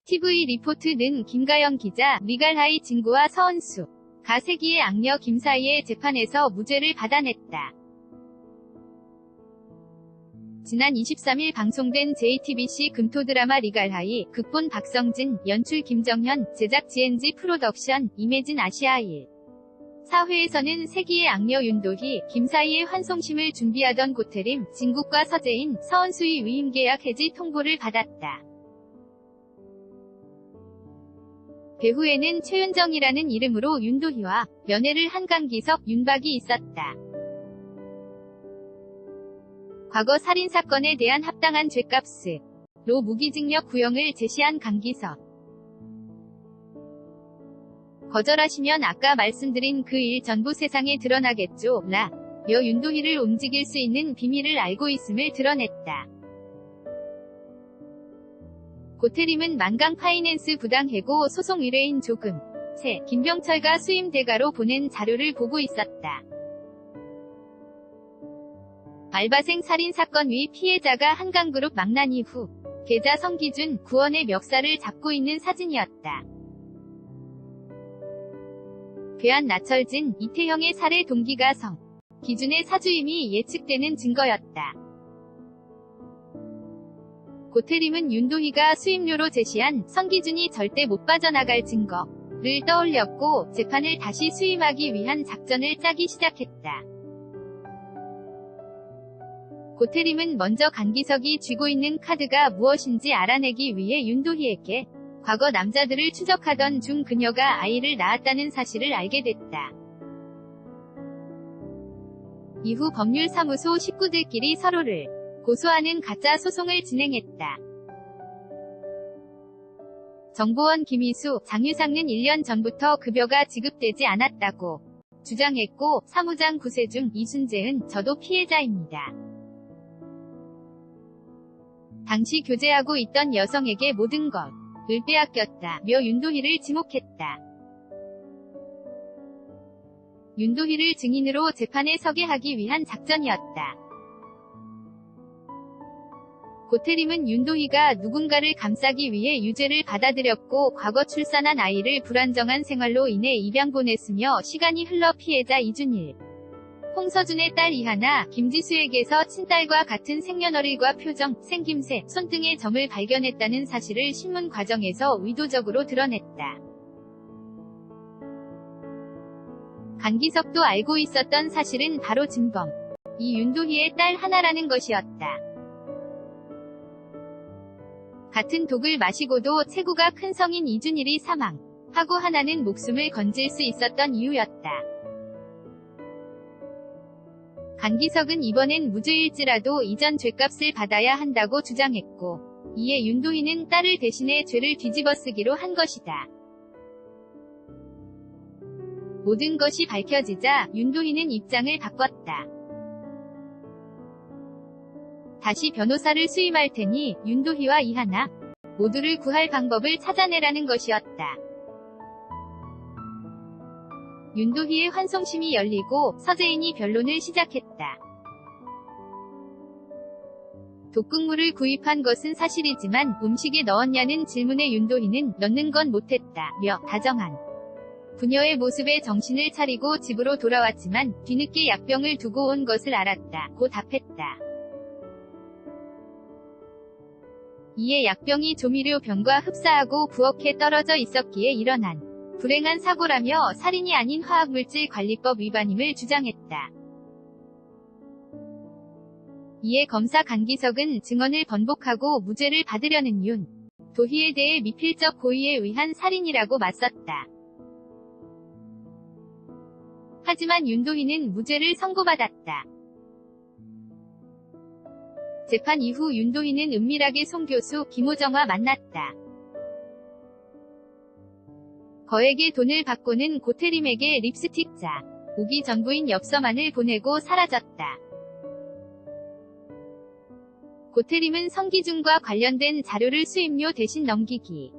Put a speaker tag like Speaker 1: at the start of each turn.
Speaker 1: TV 리포트는 김가영 기자, 리갈하이 진구와 서은수, 가 세기의 악녀 김사희의 재판에서 무죄를 받아냈다. 지난 23일 방송된 JTBC 금토 드라마 리갈하이, 극본 박성진, 연출 김정현, 제작 GNG 프로덕션, 임혜진 아시아일 4회에서는 세기의 악녀 윤도희, 김사희의 환송심을 준비하던 고태림, 진국과 서재인, 서은수의 위임계약 해지 통보를 받았다. 배후에는 최윤정이라는 이름으로 윤도희와 연애를 한 강기석, 윤박이 있었다. 과거 살인사건에 대한 합당한 죗값으로 무기징역 구형을 제시한 강기석. 거절하시면 아까 말씀드린 그 일 전부 세상에 드러나겠죠. 며 윤도희를 움직일 수 있는 비밀을 알고 있음을 드러냈다. 고태림은 만강 파이낸스 부당 해고 소송 의뢰인 조금, 김병철과 수임 대가로 보낸 자료를 보고 있었다. 알바생 살인사건 위 피해자가 한강그룹 망난 이후 계좌 성기준, 구원의 멱살을 잡고 있는 사진이었다. 괴한 나철진, 이태형의 살해 동기가 성 기준의 사주임이 예측되는 증거였다. 고태림은 윤도희가 수임료로 제시한 성기준이 절대 못 빠져나갈 증거를 떠올렸고 재판을 다시 수임하기 위한 작전을 짜기 시작했다. 고태림은 먼저 강기석이 쥐고 있는 카드가 무엇인지 알아내기 위해 윤도희에게 과거 남자들을 추적하던 중 그녀가 아이를 낳았다는 사실을 알게 됐다. 이후 법률사무소 식구들끼리 서로를 고소하는 가짜 소송을 진행했다. 정보원 김희수, 장유상은 1년 전부터 급여가 지급되지 않았다고 주장했고, 사무장 구세중, 이순재은 저도 피해자입니다. 당시 교제하고 있던 여성에게 모든 것을 빼앗겼다며 윤도희를 지목했다. 윤도희를 증인으로 재판에 서게 하기 위한 작전이었다. 고태림은 윤도희가 누군가를 감싸기 위해 유죄를 받아들였고 과거 출산한 아이를 불안정한 생활로 인해 입양 보냈으며 시간이 흘러 피해자 이준일, 홍서준의 딸 이하나, 김지수에게서 친딸과 같은 생년월일과 표정, 생김새, 손등의 점을 발견했다는 사실을 신문 과정에서 의도적으로 드러냈다. 강기석도 알고 있었던 사실은 바로 진범, 이 윤도희의 딸 하나라는 것이었다. 같은 독을 마시고도 체구가 큰 성인 이준일이 사망하고 하나는 목숨을 건질 수 있었던 이유였다. 강기석은 이번엔 무죄일지라도 이전 죗값을 받아야 한다고 주장했고, 이에 윤도희는 딸을 대신해 죄를 뒤집어쓰기로 한 것이다. 모든 것이 밝혀지자 윤도희는 입장을 바꿨다. 다시 변호사를 수임할 테니 윤도희와 이하나 모두를 구할 방법을 찾아내라는 것이었다. 윤도희의 환송심이 열리고 서재인이 변론을 시작했다. 독극물을 구입한 것은 사실이지만 음식에 넣었냐는 질문에 윤도희는 넣는 건 못했다며 다정한 부녀의 모습에 정신을 차리고 집으로 돌아왔지만 뒤늦게 약병을 두고 온 것을 알았다고 답했다. 이에 약병이 조미료병과 흡사하고 부엌에 떨어져 있었기에 일어난 불행한 사고라며 살인이 아닌 화학물질관리법 위반임을 주장했다. 이에 검사 강기석은 증언을 번복하고 무죄를 받으려는 윤도희에 대해 미필적 고의에 의한 살인이라고 맞섰다. 하지만 윤도희는 무죄를 선고받았다. 재판 이후 윤도희는 은밀하게 송 교수 김호정과 만났다. 거액의 돈을 받고는 고태림에게 립스틱자, 오기 전부인 엽서만을 보내고 사라졌다. 고태림은 성기준과 관련된 자료를 수임료 대신 넘기기